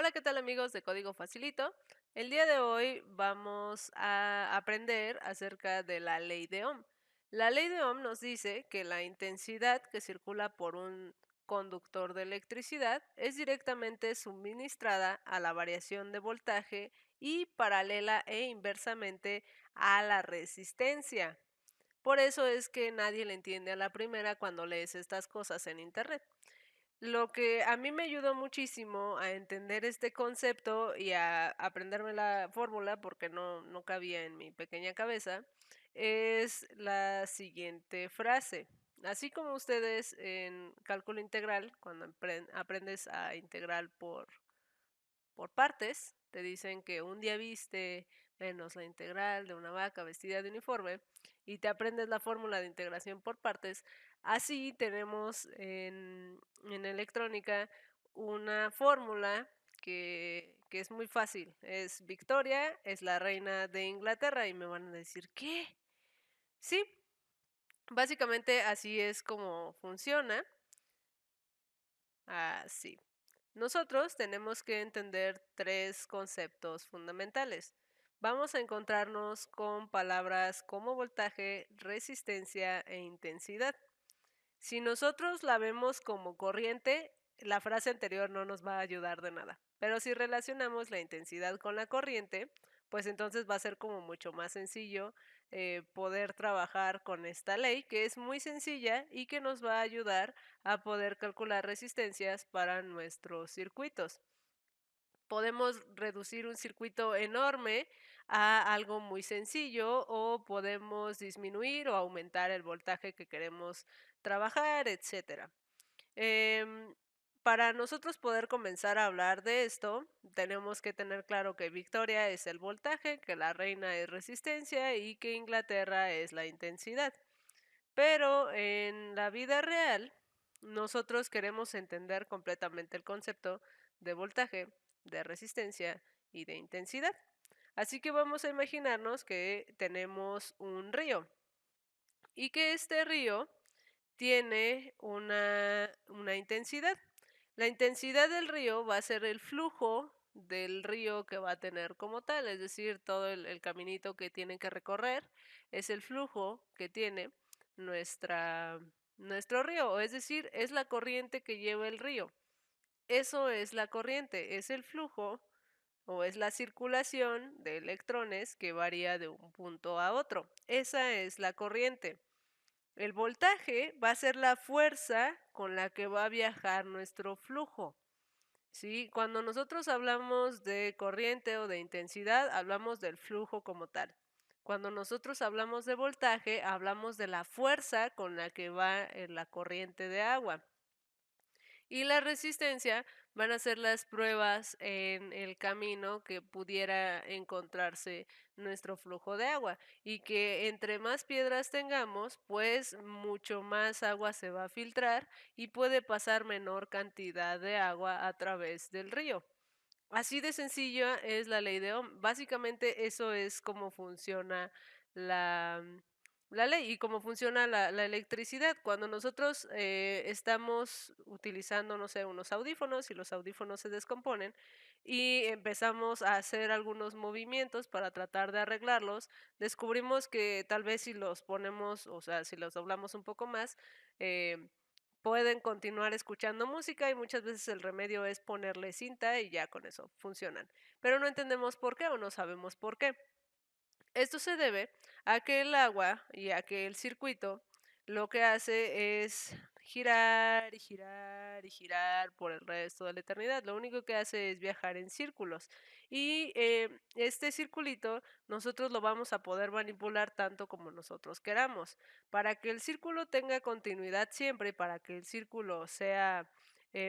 Hola, ¿qué tal amigos de Código Facilito? El día de hoy vamos a aprender acerca de la ley de Ohm. La ley de Ohm nos dice que la intensidad que circula por un conductor de electricidad es directamente suministrada a la variación de voltaje y paralela e inversamente a la resistencia. Por eso es que nadie le entiende a la primera cuando lees estas cosas en internet. Lo que a mí me ayudó muchísimo a entender este concepto y a aprenderme la fórmula, porque no cabía en mi pequeña cabeza, es la siguiente frase. Así como ustedes en cálculo integral, cuando aprendes a integrar por partes, te dicen que un día viste menos la integral de una vaca vestida de uniforme y te aprendes la fórmula de integración por partes. Así tenemos en electrónica una fórmula que es muy fácil. Es Victoria, es la reina de Inglaterra y me van a decir, ¿qué? Sí, básicamente así es como funciona. Así. Nosotros tenemos que entender tres conceptos fundamentales. Vamos a encontrarnos con palabras como voltaje, resistencia e intensidad. Si nosotros la vemos como corriente, la frase anterior no nos va a ayudar de nada. Pero si relacionamos la intensidad con la corriente, pues entonces va a ser como mucho más sencillo poder trabajar con esta ley, que es muy sencilla y que nos va a ayudar a poder calcular resistencias para nuestros circuitos. Podemos reducir un circuito enorme a algo muy sencillo o podemos disminuir o aumentar el voltaje que queremos trabajar, etcétera. Em, para nosotros poder comenzar a hablar de esto, tenemos que tener claro que Victoria es el voltaje, que la reina es resistencia y que Inglaterra es la intensidad. Pero en la vida real, nosotros queremos entender completamente el concepto de voltaje, de resistencia y de intensidad. Así que vamos a imaginarnos que tenemos un río y que este río tiene una intensidad. La intensidad del río va a ser el flujo del río que va a tener como tal, es decir, todo el caminito que tiene que recorrer es el flujo que tiene nuestra, nuestro río, o es decir, es la corriente que lleva el río. Eso es la corriente, es el flujo o es la circulación de electrones que varía de un punto a otro. Esa es la corriente. El voltaje va a ser la fuerza con la que va a viajar nuestro flujo, ¿sí? Cuando nosotros hablamos de corriente o de intensidad, hablamos del flujo como tal. Cuando nosotros hablamos de voltaje, hablamos de la fuerza con la que va la corriente de agua. Y la resistencia van a ser las pruebas en el camino que pudiera encontrarse nuestro flujo de agua y que entre más piedras tengamos, pues mucho más agua se va a filtrar y puede pasar menor cantidad de agua a través del río. Así de sencilla es la ley de Ohm. Básicamente eso es cómo funciona la, la ley y cómo funciona la electricidad. Cuando nosotros estamos utilizando, no sé, unos audífonos y los audífonos se descomponen y empezamos a hacer algunos movimientos para tratar de arreglarlos, descubrimos que tal vez si los ponemos, o sea, si los doblamos un poco más, eh, pueden continuar escuchando música y muchas veces el remedio es ponerle cinta y ya con eso funcionan. Pero no entendemos por qué o no sabemos por qué. Esto se debe a que el agua y a que el circuito lo que hace es girar y girar y girar por el resto de la eternidad. Lo único que hace es viajar en círculos. Y este circulito nosotros lo vamos a poder manipular tanto como nosotros queramos. Para que el círculo tenga continuidad siempre y para que el círculo sea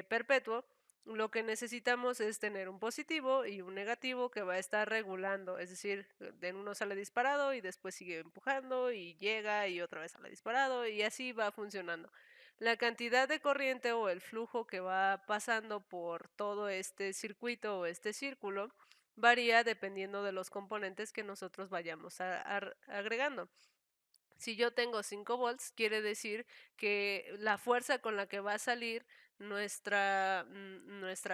perpetuo, lo que necesitamos es tener un positivo y un negativo que va a estar regulando, es decir, de uno sale disparado y después sigue empujando y llega y otra vez sale disparado y así va funcionando. La cantidad de corriente o el flujo que va pasando por todo este circuito o este círculo varía dependiendo de los componentes que nosotros vayamos agregando. Si yo tengo 5 volts, quiere decir que la fuerza con la que va a salir nuestra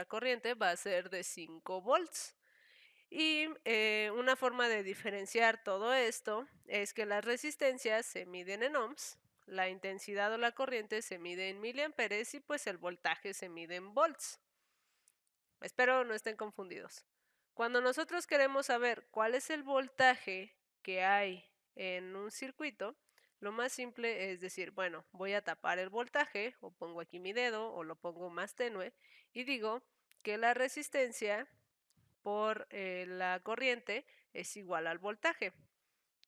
corriente va a ser de 5 volts. Y una forma de diferenciar todo esto es que las resistencias se miden en ohms, la intensidad o la corriente se mide en miliamperes y pues el voltaje se mide en volts. Espero no estén confundidos. Cuando nosotros queremos saber cuál es el voltaje que hay en un circuito, lo más simple es decir, bueno, voy a tapar el voltaje, o pongo aquí mi dedo, o lo pongo más tenue, y digo que la resistencia por la corriente es igual al voltaje,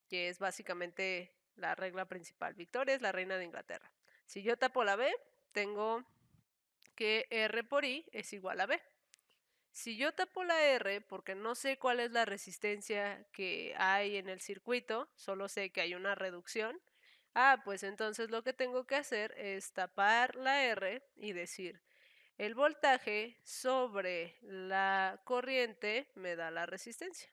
que es básicamente la regla principal. Victoria es la reina de Inglaterra. Si yo tapo la B, tengo que R por I es igual a B. Si yo tapo la R porque no sé cuál es la resistencia que hay en el circuito, solo sé que hay una reducción, pues entonces lo que tengo que hacer es tapar la R y decir, el voltaje sobre la corriente me da la resistencia.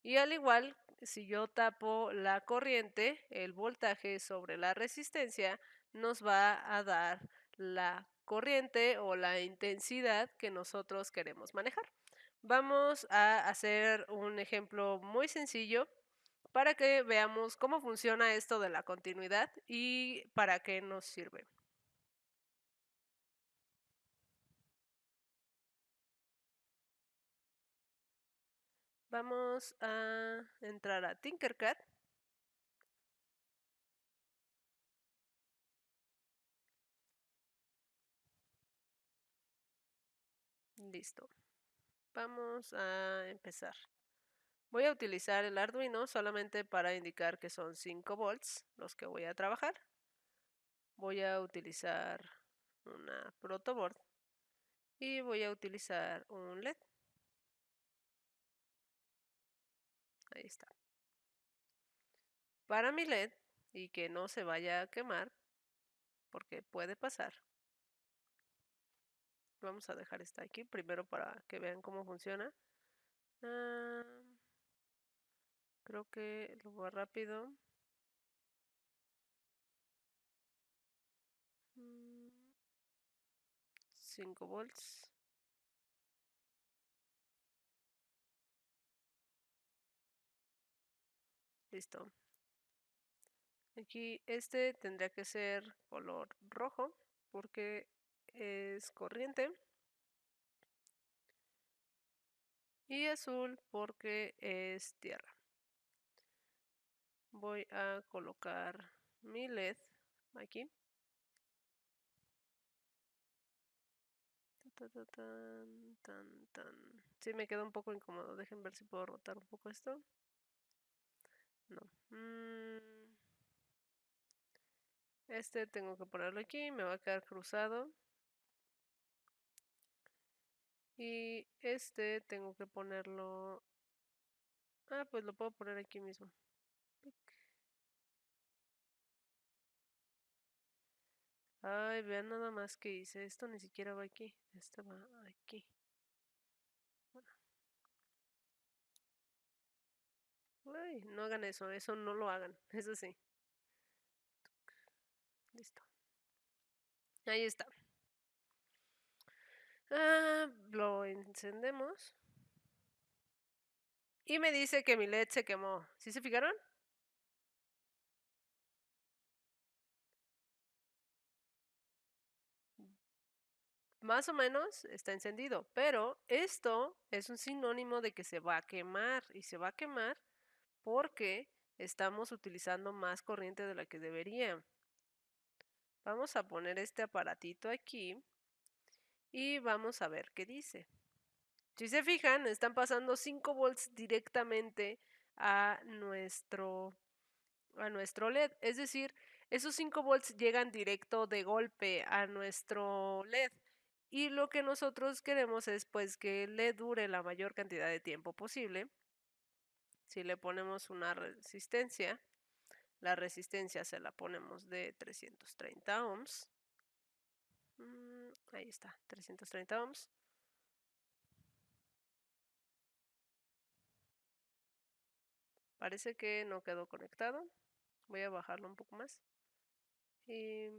Y al igual, si yo tapo la corriente, el voltaje sobre la resistencia nos va a dar la corriente o la intensidad que nosotros queremos manejar. Vamos a hacer un ejemplo muy sencillo para que veamos cómo funciona esto de la continuidad y para qué nos sirve. Vamos a entrar a Tinkercad. Listo. Vamos a empezar. Voy a utilizar el Arduino solamente para indicar que son 5 volts los que voy a trabajar. Voy a utilizar una protoboard y voy a utilizar un LED. Ahí está. Para mi LED y que no se vaya a quemar, porque puede pasar, vamos a dejar esta aquí primero para que vean cómo funciona. Creo que lo voy rápido. 5 volts. Listo. Aquí este tendría que ser color rojo porque es corriente. Y azul porque es tierra. Voy a colocar mi LED aquí. Sí, me queda un poco incómodo. Dejen ver si puedo rotar un poco esto. No. Este tengo que ponerlo aquí. Me va a quedar cruzado. Y este tengo que ponerlo... pues lo puedo poner aquí mismo. Ay, vean nada más que hice. Esto ni siquiera va aquí. Este va aquí. Bueno. Ay, no hagan eso. Eso no lo hagan. Eso sí. Listo. Ahí está. Lo encendemos. Y me dice que mi LED se quemó. ¿Sí se fijaron? Más o menos está encendido, pero esto es un sinónimo de que se va a quemar y se va a quemar porque estamos utilizando más corriente de la que debería. Vamos a poner este aparatito aquí y vamos a ver qué dice. Si se fijan, están pasando 5 volts directamente a nuestro LED. Es decir, esos 5 volts llegan directo de golpe a nuestro LED. Y lo que nosotros queremos es pues que le dure la mayor cantidad de tiempo posible. Si le ponemos una resistencia, la resistencia se la ponemos de 330 ohms. Ahí está, 330 ohms. Parece que no quedó conectado. Voy a bajarlo un poco más. Y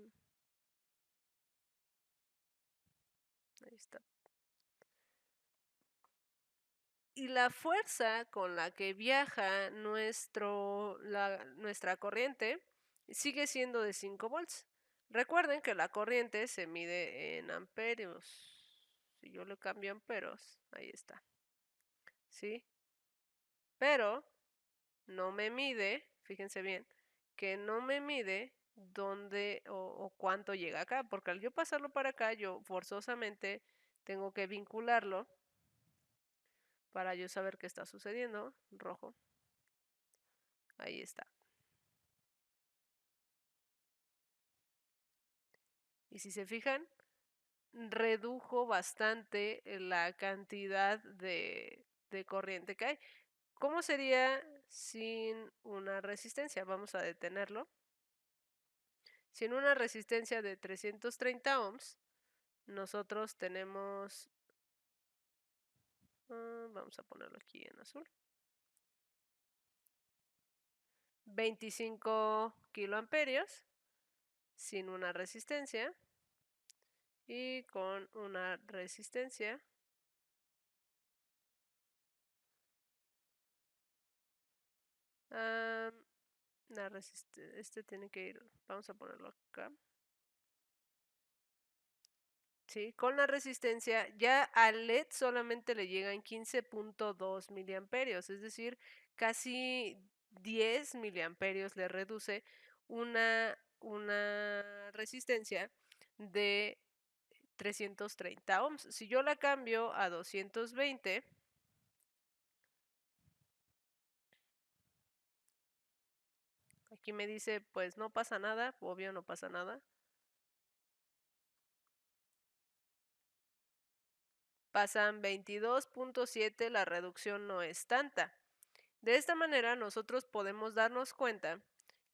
Ahí está. Y la fuerza con la que viaja nuestra corriente sigue siendo de 5 volts. Recuerden que la corriente se mide en amperios. Si yo le cambio a amperos, ahí está. ¿Sí? Pero no me mide, fíjense bien, que no me mide dónde o cuánto llega acá, porque al yo pasarlo para acá, yo forzosamente tengo que vincularlo para yo saber qué está sucediendo. Rojo. Ahí está. Y si se fijan, redujo bastante la cantidad de corriente que hay. ¿Cómo sería sin una resistencia? Vamos a detenerlo. Sin una resistencia de 330 ohms, nosotros tenemos, vamos a ponerlo aquí en azul, 25 kiloamperios sin una resistencia, y con una resistencia este tiene que ir, vamos a ponerlo acá. Sí, con la resistencia ya al LED solamente le llegan 15.2 miliamperios, es decir, casi 10 miliamperios le reduce una resistencia de 330 ohms. Si yo la cambio a 220, aquí me dice, pues no pasa nada, obvio no pasa nada. Pasan 22.7, la reducción no es tanta. De esta manera nosotros podemos darnos cuenta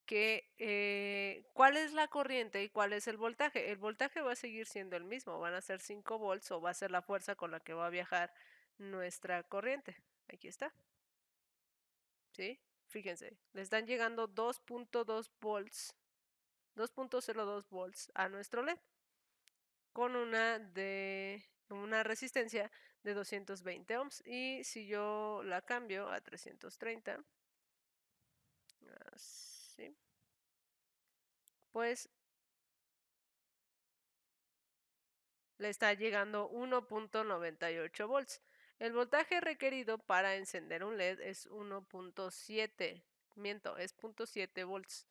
que cuál es la corriente y cuál es el voltaje. El voltaje va a seguir siendo el mismo, van a ser 5 volts o va a ser la fuerza con la que va a viajar nuestra corriente. Aquí está. ¿Sí? Fíjense, le están llegando 2.2 volts, 2.02 volts a nuestro LED con una resistencia de 220 ohms. Y si yo la cambio a 330, así, pues le está llegando 1.98 volts. El voltaje requerido para encender un LED es 1.7, miento, es 0.7 volts.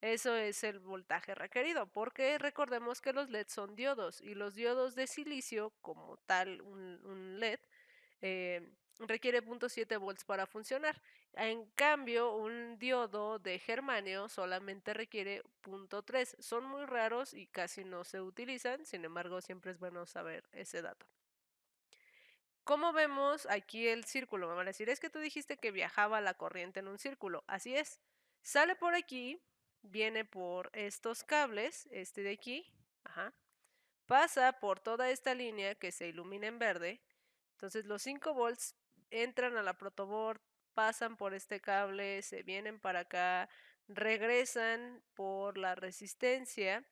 Eso es el voltaje requerido, porque recordemos que los LEDs son diodos y los diodos de silicio, como tal un LED, requiere 0.7 volts para funcionar. En cambio, un diodo de germanio solamente requiere 0.3. Son muy raros y casi no se utilizan, sin embargo, siempre es bueno saber ese dato. ¿Cómo vemos aquí el círculo? Me van a decir, es que tú dijiste que viajaba la corriente en un círculo. Así es. Sale por aquí, viene por estos cables, este de aquí, ajá, pasa por toda esta línea que se ilumina en verde. Entonces los 5 volts entran a la protoboard, pasan por este cable, se vienen para acá, regresan por la resistencia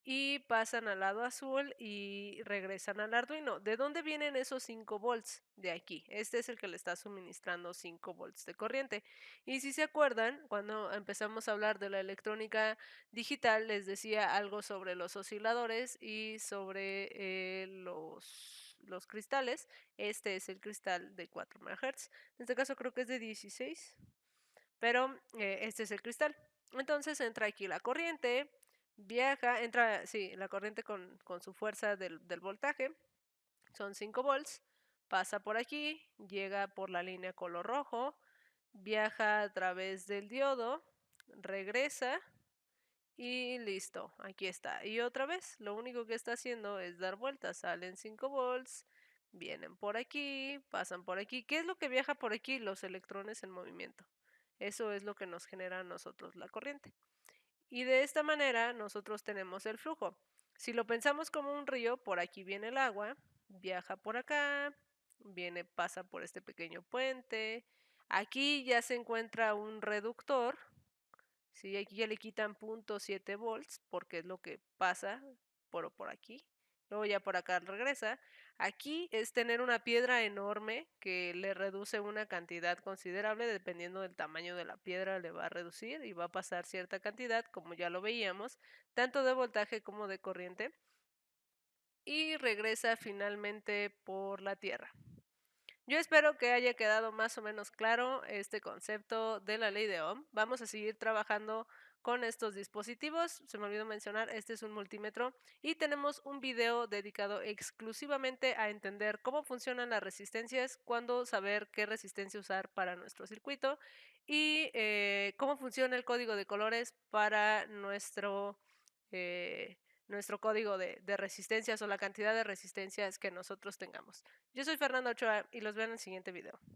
y pasan al lado azul y regresan al Arduino. ¿De dónde vienen esos 5 volts? De aquí. Este es el que le está suministrando 5 volts de corriente. Y si se acuerdan, cuando empezamos a hablar de la electrónica digital, les decía algo sobre los osciladores y sobre los cristales. Este es el cristal de 4 MHz. En este caso creo que es de 16, pero este es el cristal. Entonces entra aquí la corriente, viaja, entra, sí, la corriente con su fuerza del voltaje, son 5 volts, pasa por aquí, llega por la línea color rojo, viaja a través del diodo, regresa y listo, aquí está. Y otra vez, lo único que está haciendo es dar vueltas, salen 5 volts, vienen por aquí, pasan por aquí. ¿Qué es lo que viaja por aquí? Los electrones en movimiento. Eso es lo que nos genera a nosotros la corriente. Y de esta manera nosotros tenemos el flujo. Si lo pensamos como un río, por aquí viene el agua, viaja por acá, viene, pasa por este pequeño puente. Aquí ya se encuentra un reductor. Sí, aquí ya le quitan 0.7 volts porque es lo que pasa por aquí. luego ya por acá regresa. Aquí es tener una piedra enorme que le reduce una cantidad considerable, dependiendo del tamaño de la piedra le va a reducir y va a pasar cierta cantidad, como ya lo veíamos, tanto de voltaje como de corriente, y regresa finalmente por la Tierra. Yo espero que haya quedado más o menos claro este concepto de la ley de Ohm. Vamos a seguir trabajando con estos dispositivos. Se me olvidó mencionar, este es un multímetro y tenemos un video dedicado exclusivamente a entender cómo funcionan las resistencias, cuándo saber qué resistencia usar para nuestro circuito y cómo funciona el código de colores para eh, nuestro código de resistencias o la cantidad de resistencias que nosotros tengamos. Yo soy Fernanda Ochoa y los veo en el siguiente video.